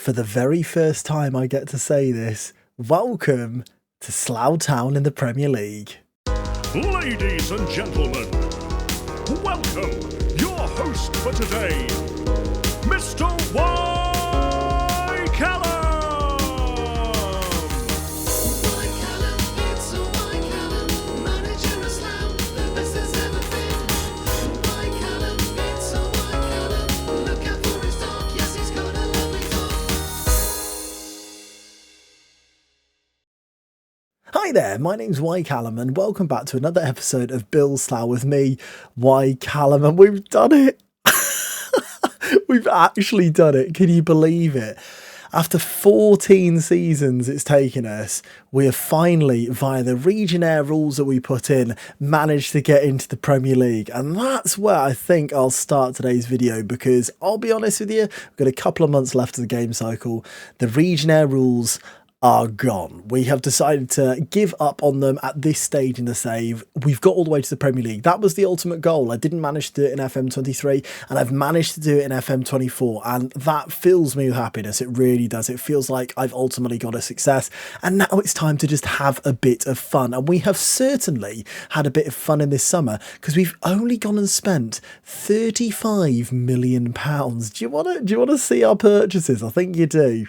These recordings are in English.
for the very first time I get to say this, welcome to Slough Town in the Premier League. Ladies and gentlemen, welcome your host for today, Mr. Y. Callum. Hi there, my name's Y. Callum and welcome back to another episode of Bill Slough with me, Y. Callum, and we've done it. We've actually done it. Can you believe it? After 14 seasons it's taken us, we have finally, via the Legionnaire rules that we put in, managed to get into the Premier League. And that's where I think I'll start today's video, because I'll be honest with you, we've got a couple of months left of the game cycle. The Legionnaire rules are gone. We have decided to give up on them at this stage in the save. We've got all the way to the Premier League. That was the ultimate goal. I didn't manage to do it in FM23 and I've managed to do it in FM24, and that fills me with happiness. It really does. It feels like I've ultimately got a success, and now it's time to just have a bit of fun. And we have certainly had a bit of fun in this summer because we've only gone and spent £35 million. Do you want to see our purchases? I think you do.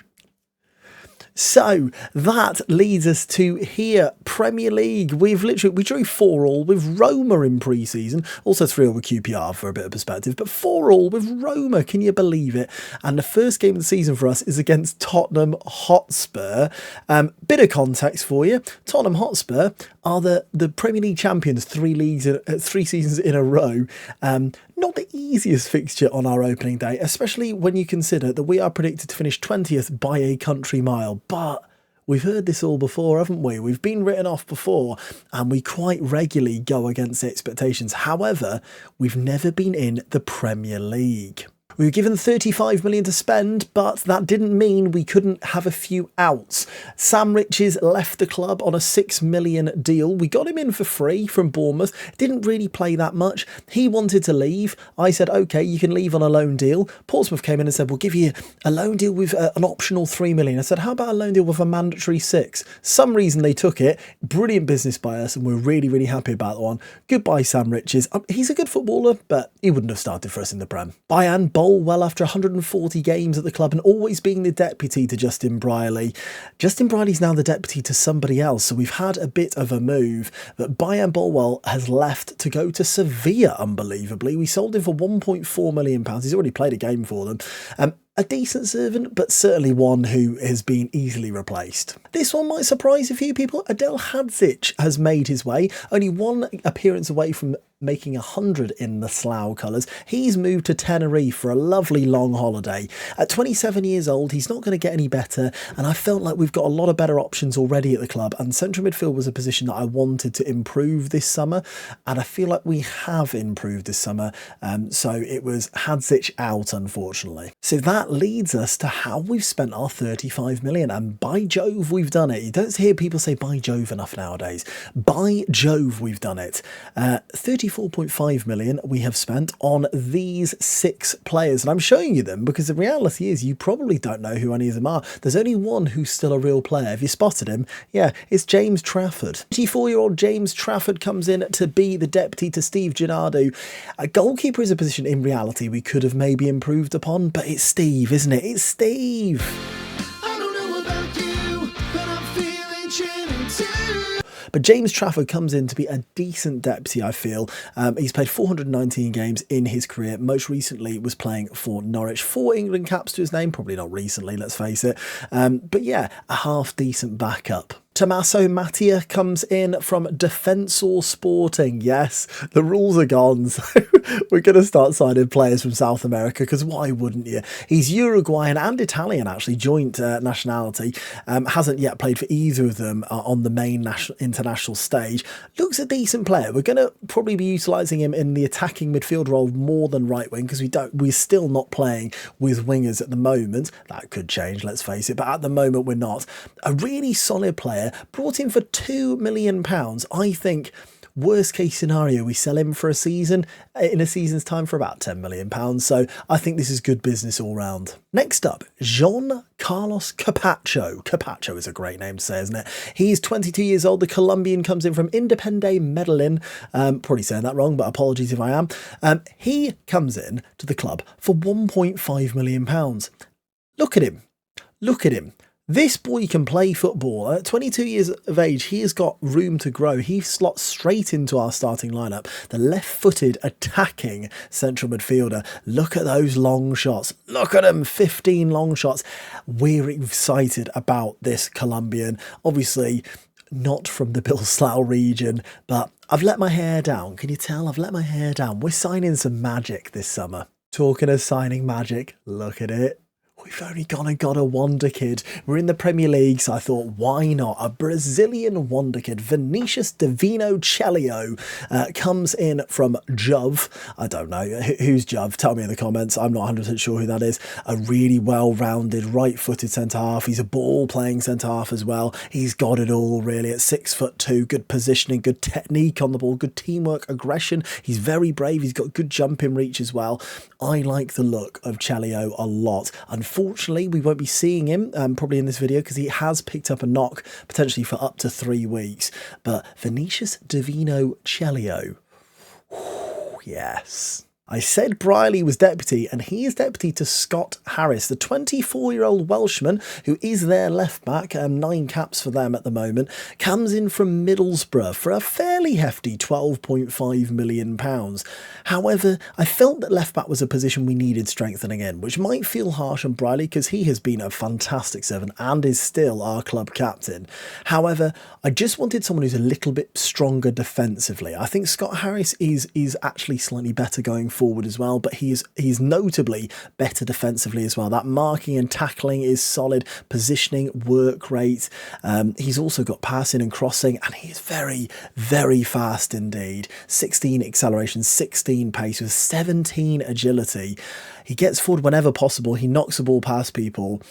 So that leads us to here, Premier League. We drew 4-4 with Roma in pre-season, also 3-0 with QPR for a bit of perspective, but 4-4 with Roma, can you believe it? And the first game of the season for us is against Tottenham Hotspur. Bit of context for you, Tottenham Hotspur are the Premier League champions 3 seasons in a row. Not the easiest fixture on our opening day, especially when you consider that we are predicted to finish 20th by a country mile. But we've heard this all before, haven't we? We've been written off before, and we quite regularly go against expectations. However, we've never been in the Premier League. We were given 35 million to spend, but that didn't mean we couldn't have a few outs. Sam Riches left the club on a 6 million deal. We got him in for free from Bournemouth. Didn't really play that much. He wanted to leave. I said, okay, you can leave on a loan deal. Portsmouth came in and said, we'll give you a loan deal with an optional 3 million. I said, how about a loan deal with a mandatory 6? Some reason they took it. Brilliant business by us, and we're really, really happy about that one. Goodbye, Sam Riches. He's a good footballer, but he wouldn't have started for us in the Prem. Bayern bowl well after 140 games at the club and always being the deputy to Justin Brierley. Justin Brierley's now the deputy to somebody else, so we've had a bit of a move. But Bayern Bolwell has left to go to Sevilla, unbelievably. We sold him for £1.4 million. He's already played a game for them. A decent servant, but certainly one who has been easily replaced. This one might surprise a few people. Adel Hadzic has made his way, only one appearance away from making 100 in the Slough colours. He's moved to Tenerife for a lovely long holiday. At 27 years old, he's not going to get any better, and I felt like we've got a lot of better options already at the club, and central midfield was a position that I wanted to improve this summer, and I feel like we have improved this summer, so it was Hadzic out, unfortunately. So that leads us to how we've spent our 35 million, and by Jove, we've done it. You don't hear people say by Jove enough nowadays. By Jove, we've done it. 34.5 million we have spent on these 6 players, and I'm showing you them because the reality is you probably don't know who any of them are. There's only one who's still a real player. Have you spotted him? Yeah, it's James Trafford. 24-year-old James Trafford comes in to be the deputy to Steve Gennaro. A goalkeeper is a position in reality we could have maybe improved upon, but it's Steve, isn't it? It's Steve. But James Trafford comes in to be a decent deputy, I feel. He's played 419 games in his career. Most recently was playing for Norwich. 4 England caps to his name. Probably not recently, let's face it. But yeah, a half-decent backup. Tommaso Mattia comes in from Defensor Sporting. Yes, the rules are gone, so we're going to start signing players from South America, because why wouldn't you? He's Uruguayan and Italian, actually, joint nationality. Hasn't yet played for either of them on the main international stage. Looks a decent player. We're going to probably be utilising him in the attacking midfield role more than right wing, because we're still not playing with wingers at the moment. That could change, let's face it, but at the moment we're not. A really solid player, brought in for £2 million. I think Worst case scenario, we sell him for a season, in a season's time for about £10 million. So I think this is good business all round. Next up, Jean Carlos Capacho. Capacho is a great name to say, isn't it? He's 22 years old. The Colombian comes in from Independiente Medellin. Probably saying that wrong, but apologies if I am. He comes in to the club for £1.5 million. Look at him. Look at him. This boy can play football. At 22 years of age, he has got room to grow. He slots straight into our starting lineup. The left-footed attacking central midfielder. Look at those long shots. Look at them, 15 long shots. We're excited about this Colombian. Obviously, not from the Slough region, but I've let my hair down. Can you tell? I've let my hair down. We're signing some magic this summer. Talking of signing magic, look at it. We've only gone and got a wonder kid. We're in the Premier League, so I thought, why not? A Brazilian wonder kid, Vinicius Divino Chelio, comes in from Juve. I don't know. Who's Juve? Tell me in the comments. I'm not 100% sure who that is. A really well-rounded, right-footed centre-half. He's a ball-playing centre-half as well. He's got it all, really, at 6'2", good positioning, good technique on the ball, good teamwork, aggression. He's very brave. He's got good jumping reach as well. I like the look of Chelio a lot. Unfortunately, we won't be seeing him probably in this video because he has picked up a knock, potentially for up to 3 weeks. But Vinicius Divino Chelio, yes. I said Briley was deputy, and he is deputy to Scott Harris, the 24-year-old Welshman who is their left back, 9 caps for them at the moment, comes in from Middlesbrough for a fairly hefty £12.5 million. However, I felt that left back was a position we needed strengthening in, which might feel harsh on Briley because he has been a fantastic servant and is still our club captain. However, I just wanted someone who's a little bit stronger defensively. I think Scott Harris is actually slightly better going forward as well, but he's notably better defensively as well. That marking and tackling is solid, positioning, work rate. He's also got passing and crossing, and he is very, very fast indeed. 16 acceleration, 16 pace with 17 agility. He gets forward whenever possible. He knocks the ball past people.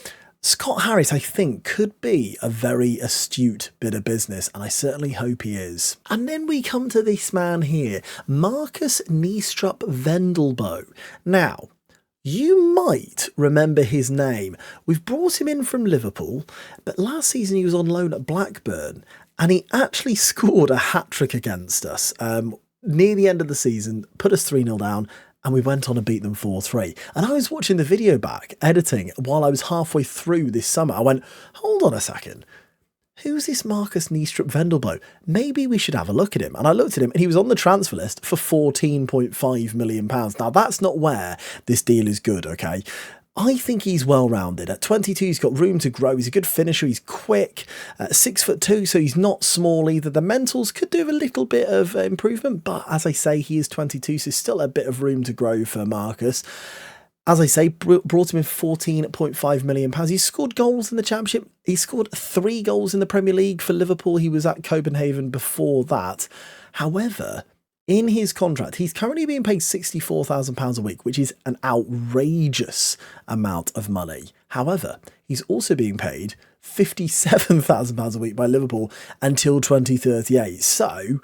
Scott Harris, I think, could be a very astute bit of business, and I certainly hope he is. And then we come to this man here, Marcus Niestrup Vendelbo. Now, you might remember his name. We've brought him in from Liverpool, but last season he was on loan at Blackburn, and he actually scored a hat-trick against us near the end of the season, put us 3-0 down, and we went on and beat them 4-3. And I was watching the video back, editing, while I was halfway through this summer. I went, hold on a second. Who's this Marcus Niestrup Vendelbo? Maybe we should have a look at him. And I looked at him, and he was on the transfer list for £14.5 million. Now, that's not where this deal is good, okay? I think he's well-rounded. At 22, he's got room to grow. He's a good finisher. He's quick. 6'2", so he's not small either. The mentals could do a little bit of improvement, but as I say, he is 22, so still a bit of room to grow for Marcus. As I say, brought him in £14.5 million. He's scored goals in the Championship. He scored 3 goals in the Premier League for Liverpool. He was at Copenhagen before that. However, in his contract, he's currently being paid £64,000 a week, which is an outrageous amount of money. However, he's also being paid £57,000 a week by Liverpool until 2038. So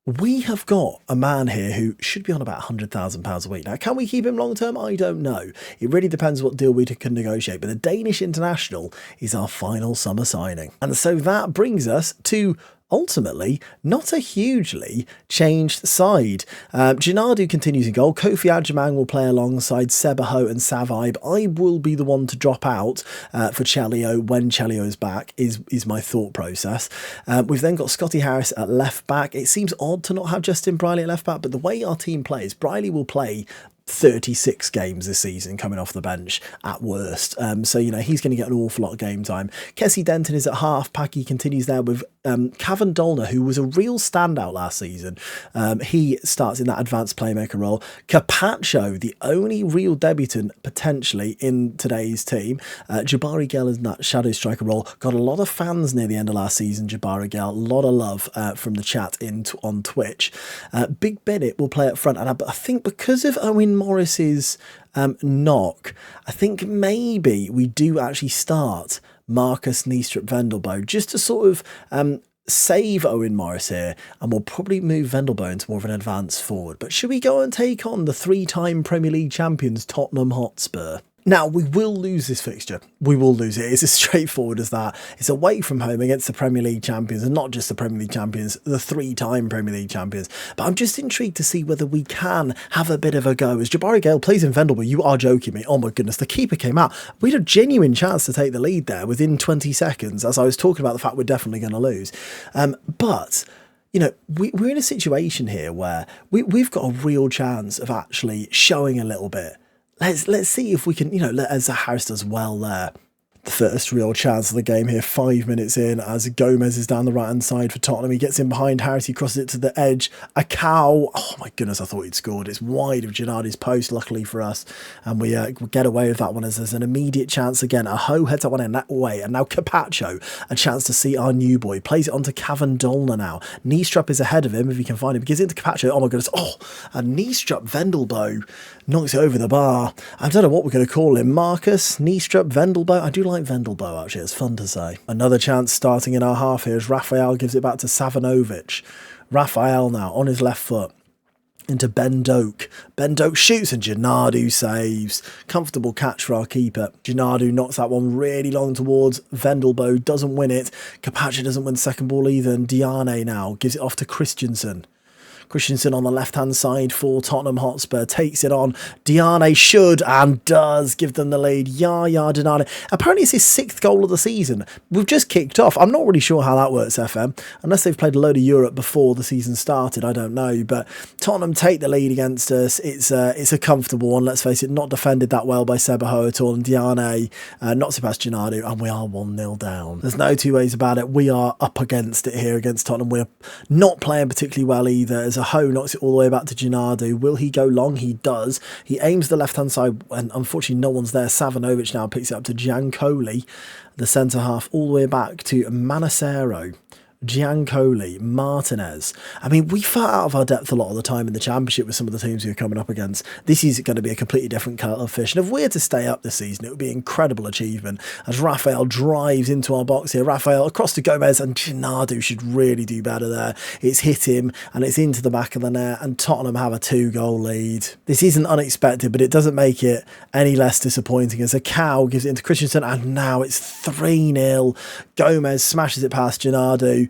we have got a man here who should be on about £100,000 a week. Now, can we keep him long term? I don't know. It really depends what deal we can negotiate. But the Danish international is our final summer signing. And so that brings us to ultimately not a hugely changed side. Gennady continues in goal. Kofi Adjumang will play alongside Sebaho and Savaib. I will be the one to drop out for Chelio when Chelio is back, is my thought process. We've then got Scotty Harris at left back. It seems odd to not have Justin Briley at left back, but the way our team plays, Briley will play 36 games this season coming off the bench at worst. So, you know, he's going to get an awful lot of game time. Kessie Denton is at half pack. He continues there with Cavan Dolner, who was a real standout last season. He starts in that advanced playmaker role. Capacho, the only real debutant potentially in today's team. Jabari Gell is in that shadow striker role. Got a lot of fans near the end of last season, Jabari Gell. A lot of love from the chat on Twitch. Big Bennett will play up front. And I think because of Owen Morris's knock, I think maybe we do actually start Marcus Niestrup Vendelbo just to sort of save Owen Morris here, and we'll probably move Vendelbo into more of an advanced forward. But should we go and take on the 3-time Premier League champions Tottenham Hotspur? Now, we will lose this fixture. We will lose it. It's as straightforward as that. It's away from home against the Premier League champions, and not just the Premier League champions, the 3-time Premier League champions. But I'm just intrigued to see whether we can have a bit of a go. As Jabari Gale plays in Vendelbo, you are joking me. Oh my goodness, the keeper came out. We had a genuine chance to take the lead there within 20 seconds, as I was talking about the fact we're definitely going to lose. But you know, we're in a situation here where we've got a real chance of actually showing a little bit. Let's see if we can, you know, as Harris does well there. The first real chance of the game here, 5 minutes in, as Gomez is down the right-hand side for Tottenham. He gets in behind Harris, he crosses it to the edge. A cow. Oh my goodness, I thought he'd scored. It's wide of Gennadi's post, luckily for us. And we get away with that one as there's an immediate chance again. A Ho heads that one in that way. And now Carpaccio, a chance to see our new boy. Plays it onto Cavan Dolner now. Niestrup is ahead of him if he can find him. He gets into Carpaccio. Oh my goodness. Oh, and Niestrup Vendelbo knocks it over the bar. I don't know what we're going to call him. Marcus, Niestrup, Vendelbo. I do like Vendelbo, actually. It's fun to say. Another chance starting in our half here as Rafael gives it back to Savanovic. Rafael now on his left foot into Ben Doak. Ben Doak shoots and Gennadu saves. Comfortable catch for our keeper. Gennadu knocks that one really long towards Vendelbo. Doesn't win it. Carpaccio doesn't win the second ball either. And Diane now gives it off to Christensen. Christensen on the left-hand side for Tottenham Hotspur. Takes it on. Diane should and does give them the lead. Yaya Diane. Apparently it's his 6th goal of the season. We've just kicked off. I'm not really sure how that works, FM. Unless they've played a load of Europe before the season started, I don't know. But Tottenham take the lead against us. It's a comfortable one, let's face it. Not defended that well by Sebaho at all. And Diane, not Sebastian Adu. And we are 1-0 down. There's no two ways about it. We are up against it here against Tottenham. We're not playing particularly well either. As Ho knocks it all the way back to Gennadu. Will he go long? He does. He aims the left-hand side, and unfortunately no one's there. Savanovic now picks it up to Giancoli, the centre-half, all the way back to Manacero. Giancoli, Martinez. I mean, we fell out of our depth a lot of the time in the Championship with some of the teams we were coming up against. This is going to be a completely different kettle of fish. And if we're to stay up this season, it would be an incredible achievement as Rafael drives into our box here. Rafael across to Gomez, and Gennadu should really do better there. It's hit him and it's into the back of the net, and Tottenham have a 2-goal lead. This isn't unexpected, but it doesn't make it any less disappointing as a cow gives it into Christensen, and now it's 3-0. Gomez smashes it past Gennadu.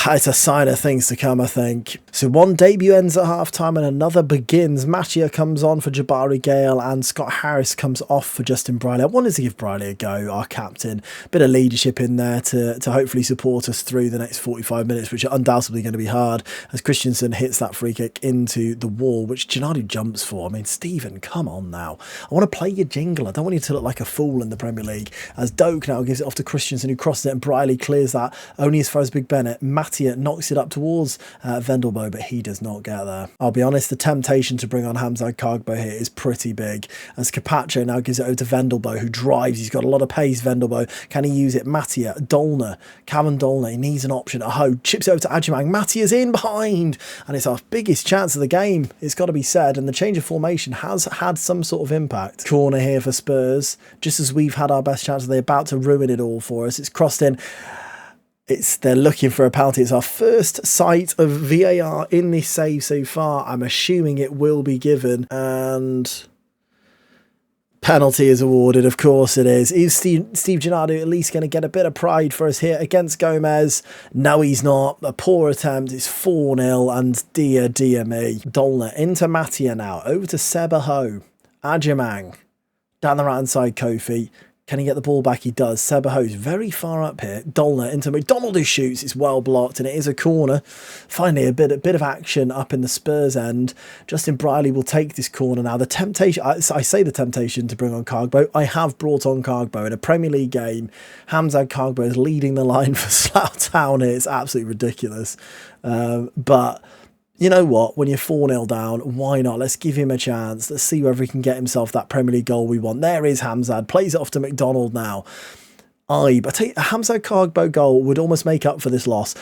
It's a sign of things to come, I think. So one debut ends at half-time and another begins. Mattia comes on for Jabari Gale and Scott Harris comes off for Justin Briley. I wanted to give Briley a go, our captain. Bit of leadership in there to hopefully support us through the next 45 minutes, which are undoubtedly going to be hard, as Christensen hits that free kick into the wall, which Gennadu jumps for. I mean, Stephen, come on now. I want to play your jingle. I don't want you to look like a fool in the Premier League. As Doak now gives it off to Christensen, who crosses it, and Briley clears that only as far as Big Bennett. Mattia knocks it up towards Vendelbo, but he does not get there. I'll be honest, the temptation to bring on Hamza Kagbo here is pretty big, as Carpaccio now gives it over to Vendelbo, who drives. He's got a lot of pace, Vendelbo. Can he use it? Mattia, Dolner, Cavan Dolner, he needs an option. A Ho chips it over to Adjumang. Mattia's in behind, and it's our biggest chance of the game, it's got to be said, and the change of formation has had some sort of impact. Corner here for Spurs, just as we've had our best chance. They're about to ruin it all for us. It's crossed in. They're looking for a penalty. It's our first sight of VAR in this save so far. I'm assuming it will be given, and penalty is awarded. Of course it is. Is Steve Gennadu at least going to get a bit of pride for us here against Gomez? No, he's not. A poor attempt. It's 4-0, and dear me. Dolner into Mattia now. Over to Sebaho. Adjumang. Down the right-hand side, Kofi. Can he get the ball back? He does. Sebaho's very far up here. Dolner into McDonald, who shoots. It's well blocked, and it is a corner. Finally, a bit of action up in the Spurs end. Justin Briley will take this corner now. The temptation, I say the temptation to bring on Kagbo. I have brought on Kagbo in a Premier League game. Hamza Kagbo is leading the line for Slough Town here. It's absolutely ridiculous. But you know what? When you're 4-0 down, why not? Let's give him a chance. Let's see whether he can get himself that Premier League goal we want. There is Hamzad. Plays it off to McDonald now. But I tell you, a Hamzad Kagbo goal would almost make up for this loss.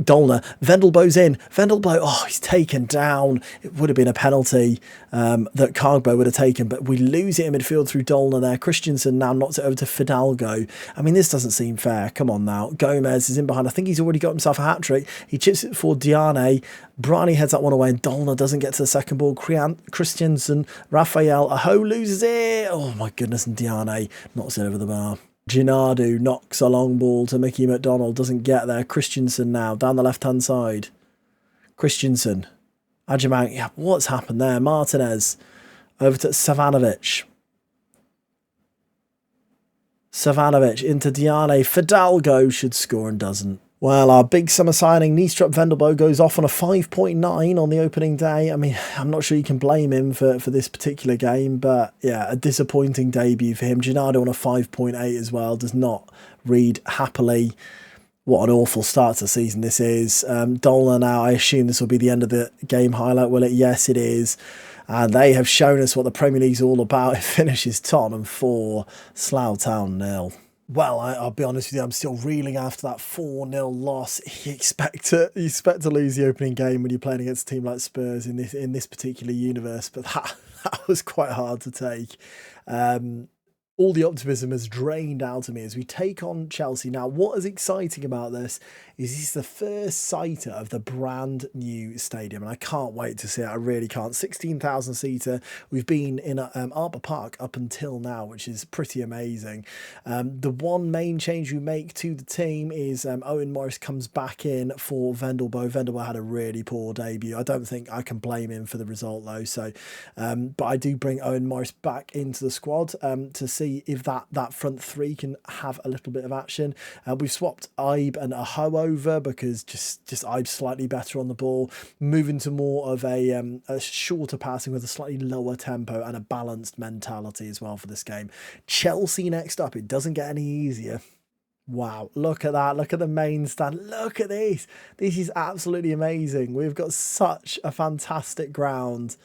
Dolner, Vendelbo's in. Vendelbo, he's taken down. It would have been a penalty that Cargbo would have taken, but we lose it in midfield through Dolner there. Christensen now knocks it over to Fidalgo. I mean, this doesn't seem fair. Come on now. Gomez is in behind. I think he's already got himself a hat-trick. He chips it for Diane. Brani heads that one away, and Dolner doesn't get to the second ball. Christensen, Raphael, Aho loses it. Oh, my goodness, and Diane knocks it over the bar. Gennaro knocks a long ball to Mickey McDonald, doesn't get there. Christensen now, down the left-hand side. Christensen. Ajimang, yeah, what's happened there? Martinez, over to Savanovic. Savanovic into Diane. Fidalgo should score and doesn't. Well, our big summer signing, Niestrup Vendelbo, goes off on a 5.9 on the opening day. I mean, I'm not sure you can blame him for this particular game, but yeah, a disappointing debut for him. Gennaro on a 5.8 as well, does not read happily. What an awful start to the season this is. Dolner now, I assume this will be the end of the game highlight, will it? Yes, it is. And they have shown us what the Premier League's all about. It finishes Tottenham 4, Slough Town 0. Well, I'll be honest with you, I'm still reeling after that 4-0 loss. You expect to lose the opening game when you're playing against a team like Spurs in this particular universe, but that was quite hard to take. All the optimism has drained out of me as we take on Chelsea. Now, what is exciting about this is the first sighter of the brand new stadium, and I can't wait to see it. I really can't. 16,000 seater. We've been in Arbor Park up until now, which is pretty amazing. The one main change we make to the team is Owen Morris comes back in for Vendelbo. Vendelbo had a really poor debut. I don't think I can blame him for the result though. So, but I do bring Owen Morris back into the squad to see if that front three can have a little bit of action. We've swapped Ibe and Aho over because just Ibe's slightly better on the ball, moving to more of a shorter passing with a slightly lower tempo and a balanced mentality as well for this game. Chelsea next up. It doesn't get any easier. Wow, look at that. Look at the main stand. Look at this. This is absolutely amazing. We've got such a fantastic ground.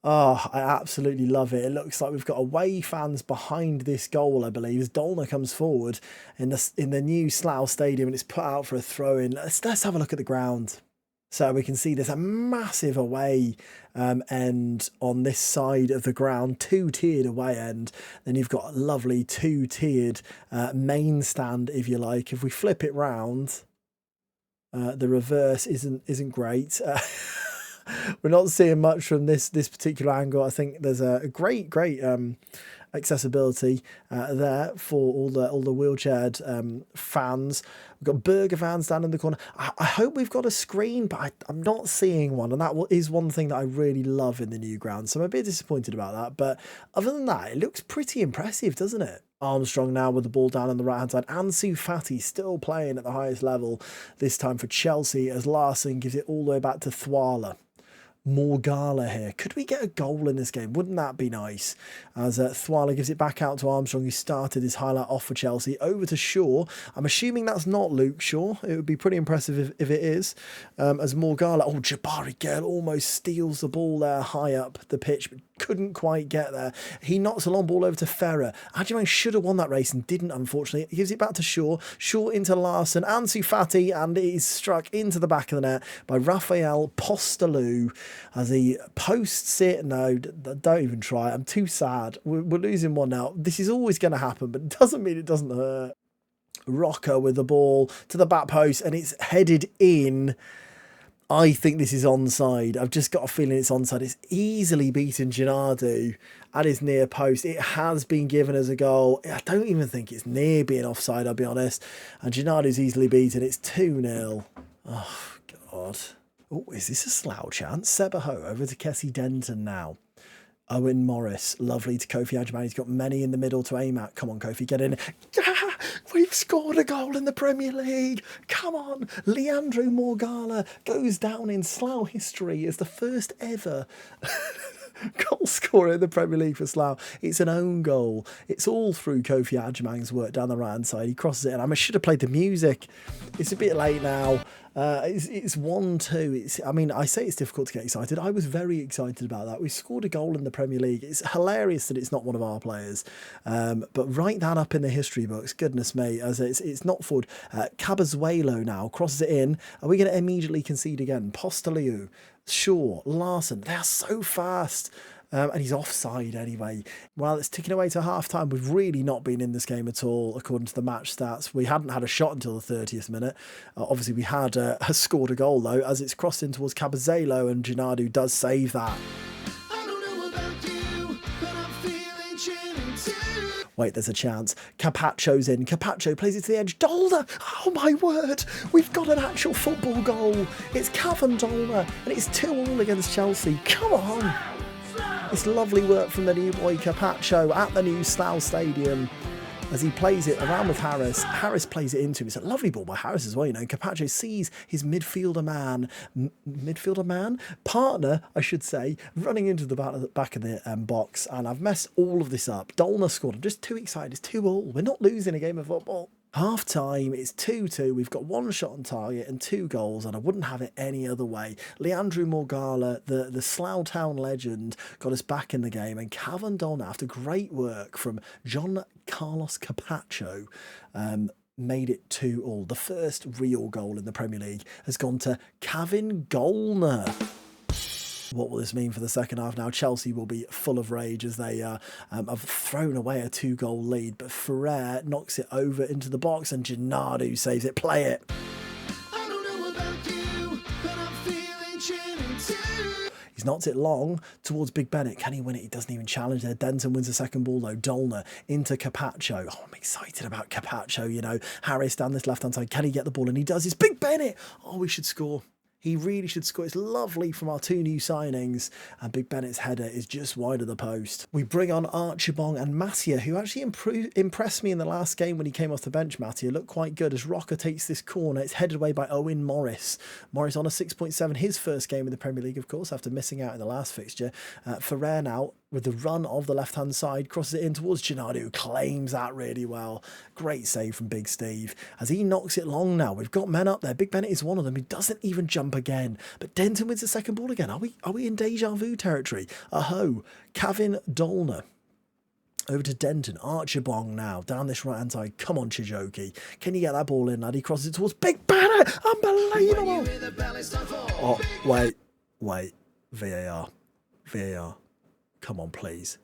Oh, I absolutely love it. It looks like we've got away fans behind this goal, I believe, as Dolner comes forward in the new Slough Stadium and it's put out for a throw-in. Let's have a look at the ground. So we can see there's a massive away end on this side of the ground, two-tiered away end. Then you've got a lovely two-tiered main stand, if you like. If we flip it round, the reverse isn't great. We're not seeing much from this particular angle. I think there's a great accessibility there for all the wheelchaired fans. We've got burger vans down in the corner. I hope we've got a screen, but I'm not seeing one, and that is one thing that I really love in the new ground. So I'm a bit disappointed about that, but other than that, it looks pretty impressive, doesn't it? Armstrong now with the ball down on the right-hand side. Ansu Fati still playing at the highest level, this time for Chelsea, as Larson gives it all the way back to Thwala. Morgala here. Could we get a goal in this game? Wouldn't that be nice? As Thwala gives it back out to Armstrong, who started his highlight off for Chelsea. Over to Shaw. I'm assuming that's not Luke Shaw. It would be pretty impressive if it is. As Morgala, Jabari Girl almost steals the ball there high up the pitch, but couldn't quite get there. He knocks a long ball over to Ferrer. Ajimang should have won that race and didn't, unfortunately. He gives it back to Shaw. Shaw into Larson. Ansu Fati, and it is struck into the back of the net by Raphael Postalou as he posts it. No, don't even try. I'm too sad. We're losing one now. This is always going to happen, but it doesn't mean it doesn't hurt. Rocker with the ball to the back post, and it's headed in. I think this is onside. I've just got a feeling it's onside. It's easily beaten Gennaro at his near post. It has been given as a goal. I don't even think it's near being offside, I'll be honest. And Gennaro's easily beaten. It's 2-0. Oh, God. Oh, is this a Slough chance? Sebaho over to Kessie Denton now. Owen Morris, lovely to Kofi Ajimang. He's got many in the middle to aim at. Come on, Kofi, get in. We've scored a goal in the Premier League. Come on. Leandro Morgala goes down in Slough history as the first ever Goal scorer in the Premier League for Slough. It's an own goal. It's all through Kofi Ajimang's work down the right hand side. He crosses it, and I should have played the music. It's a bit late now. It's 1-2. I mean, I say it's difficult to get excited. I was very excited about that. We scored a goal in the Premier League. It's hilarious that it's not one of our players. But write that up in the history books. Goodness me, as it's not forward. Cabazuelo now crosses it in. Are we going to immediately concede again? Postoliou, Shaw, Larson. They are so fast. And he's offside anyway. Well, it's ticking away to half-time. We've really not been in this game at all, according to the match stats. We hadn't had a shot until the 30th minute. Obviously, we had scored a goal, though, as it's crossed in towards Cabazelo, and Gennaro does save that. Wait, there's a chance. Carpaccion's in. Carpaccio plays it to the edge. Dolner! Oh, my word! We've got an actual football goal. It's Cavan Dolner, and it's 2-2 against Chelsea. Come on! It's lovely work from the new boy Carpaccio at the new Slough Stadium as he plays it around with Harris. Harris plays it into him. It's a lovely ball by Harris as well, you know. Carpaccio sees his partner, I should say, running into the back of the box, and I've messed all of this up. Dolner scored. I'm just too excited. It's 2-2. We're not losing a game of football. Half time, it's 2-2. We've got one shot on target and 2 goals, and I wouldn't have it any other way. Leandro Morgala, the Slough Town legend, got us back in the game, and Cavan Dolner, after great work from John Carlos Carpaccio, made it 2-2. The first real goal in the Premier League has gone to Cavan Dolner. What will this mean for the second half now? Chelsea will be full of rage as they have thrown away a 2-goal lead, but Ferrer knocks it over into the box and Gennaro saves it. Play it. I don't know about you, but I'm feeling chilly too. He's knocked it long towards Big Bennett. Can he win it? He doesn't even challenge there. Denton wins the second ball though. Dolner into Carpaccio. Oh, I'm excited about Carpaccio, you know. Harris down this left-hand side. Can he get the ball? And he does. It's Big Bennett. Oh, we should score. He really should score. It's lovely from our 2 new signings, and Big Bennett's header is just wide of the post. We bring on Archibong and Mattia, who actually impressed me in the last game when he came off the bench. Mattia looked quite good as Rocker takes this corner. It's headed away by Owen Morris. Morris on a 6.7, his first game in the Premier League, of course, after missing out in the last fixture. Ferrer now, with the run of the left-hand side, crosses it in towards Gennaro, who claims that really well. Great save from Big Steve as he knocks it long now. We've got men up there. Big Bennett is one of them. He doesn't even jump again. But Denton wins the second ball again. Are we in deja vu territory? Aho, Cavan Dolner. Over to Denton. Archibong now. Down this right-hand side. Come on, Chijoki. Can you get that ball in, lad? He crosses it towards Big Bennett. Unbelievable. Oh, wait. VAR. Come on, please.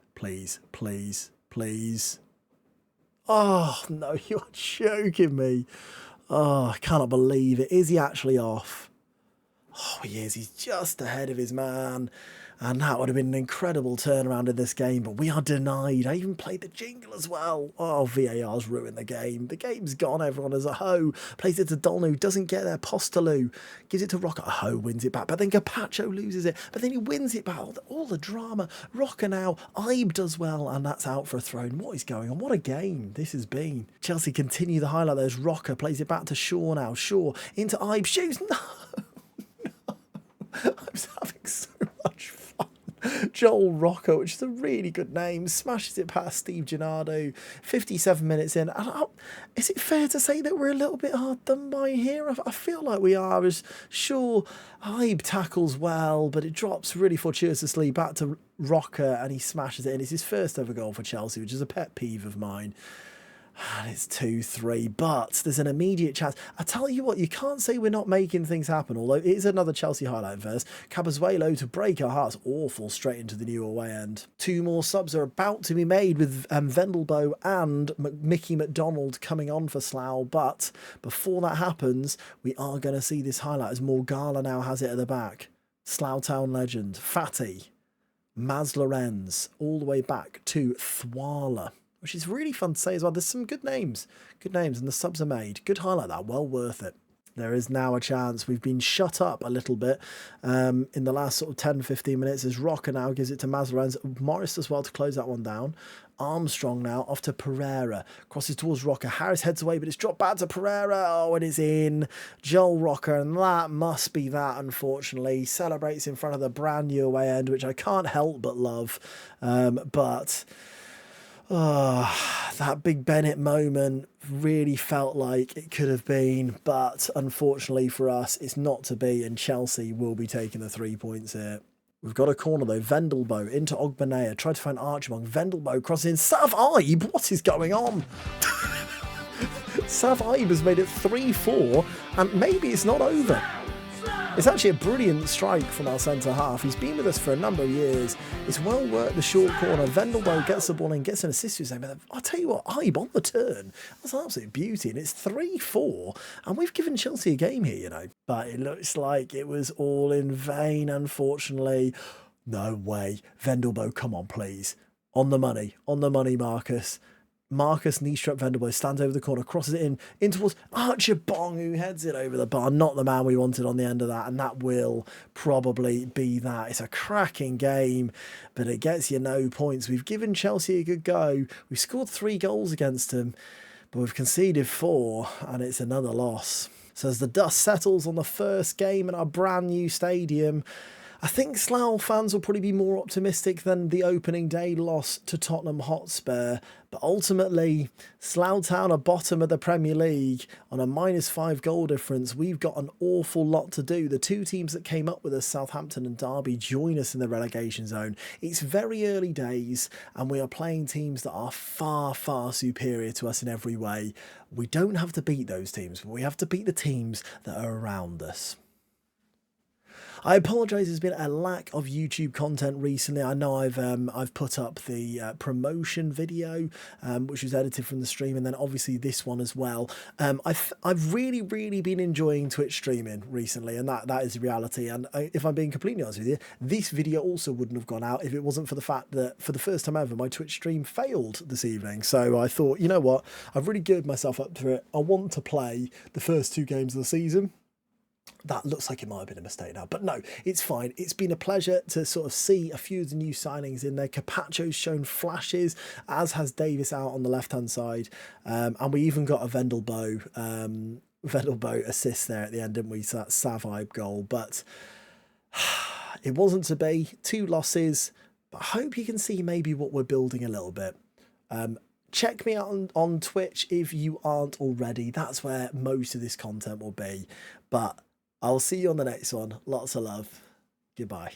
Oh, no, you're joking me. Oh, I cannot believe it. Is he actually off? Oh, he is. He's just ahead of his man. And that would have been an incredible turnaround in this game, but we are denied. I even played the jingle as well. Oh, VAR's ruined the game. The game's gone, everyone. As Aho plays it to Dolner, who doesn't get there. Postoliou gives it to Rocker. Aho wins it back, but then Carpaccio loses it. But then he wins it back. All the drama. Rocker now. Ibe does well, and that's out for a throw. What is going on? What a game this has been. Chelsea continue the highlight. There's Rocker. Plays it back to Shaw now. Shaw into Ibe. Shoots. No. I was having so much fun. Joel Rocco, which is a really good name, smashes it past Steve Gennaro. 57 minutes in. Is it fair to say that we're a little bit hard done by here? I feel like we are. As sure, Ibe tackles well, but it drops really fortuitously back to Rocker, and he smashes it in. It's his first ever goal for Chelsea, which is a pet peeve of mine. And it's 2-3, but there's an immediate chance. I tell you what, you can't say we're not making things happen, although it is another Chelsea highlight verse. Cabazuelo to break our hearts, awful, straight into the new away end. 2 more subs are about to be made with Vendelbo and Mickey McDonald coming on for Slough, but before that happens, we are going to see this highlight as Morgala now has it at the back. Slough Town legend, Fatty, Maz Lorenz, all the way back to Thwala, which is really fun to say as well. There's some good names, and the subs are made. Good highlight that, well worth it. There is now a chance. We've been shut up a little bit in the last sort of 10-15 minutes as Rocker now gives it to Mazarans. Morris as well to close that one down. Armstrong now off to Pereira. Crosses towards Rocker. Harris heads away, but it's dropped back to Pereira. Oh, and it's in. Joel Rocker, and that must be that, unfortunately. Celebrates in front of the brand new away end, which I can't help but love. That Big Bennett moment really felt like it could have been, but unfortunately for us, it's not to be, and Chelsea will be taking the 3 points here. We've got a corner though. Vendelbo into Ogbanea. Tried to find Archibong. Vendelbo crossing. Sav Ibe, what is going on? Sav Ibe has made it 3-4, and maybe it's not over. It's actually a brilliant strike from our centre-half. He's been with us for a number of years. It's well worked, the short corner. Vendelbo gets the ball and gets an assist to his name. I'll tell you what, Ibe on the turn. That's an absolute beauty. And it's 3-4. And we've given Chelsea a game here, you know. But it looks like it was all in vain, unfortunately. No way. Vendelbo, come on, please. On the money. On the money, Marcus. Marcus Niestrup Vendelbo stands over the corner, crosses it in towards Archibong, who heads it over the bar. Not the man we wanted on the end of that, and that will probably be that. It's a cracking game, but it gets you no points. We've given Chelsea a good go. We've scored 3 goals against them, but we've conceded 4, and it's another loss. So as the dust settles on the first game in our brand new stadium, I think Slough fans will probably be more optimistic than the opening day loss to Tottenham Hotspur. But ultimately, Slough Town are bottom of the Premier League on a -5 goal difference. We've got an awful lot to do. The 2 teams that came up with us, Southampton and Derby, join us in the relegation zone. It's very early days, and we are playing teams that are far, far superior to us in every way. We don't have to beat those teams, but we have to beat the teams that are around us. I apologise, there's been a lack of YouTube content recently. I know I've put up the promotion video, which was edited from the stream, and then obviously this one as well. I've really been enjoying Twitch streaming recently, and that is the reality. And if I'm being completely honest with you, this video also wouldn't have gone out if it wasn't for the fact that for the first time ever, my Twitch stream failed this evening. So I thought, you know what, I've really geared myself up to it. I want to play the first 2 games of the season. That looks like it might have been a mistake now, but no, it's fine. It's been a pleasure to sort of see a few of the new signings in there. Carpacio's shown flashes, as has Davis out on the left-hand side. And we even got a Vendelbo assist there at the end, didn't we? So that Sav Ibe goal, but it wasn't to be. 2 losses, but I hope you can see maybe what we're building a little bit. Check me out on Twitch if you aren't already. That's where most of this content will be. But I'll see you on the next one. Lots of love. Goodbye.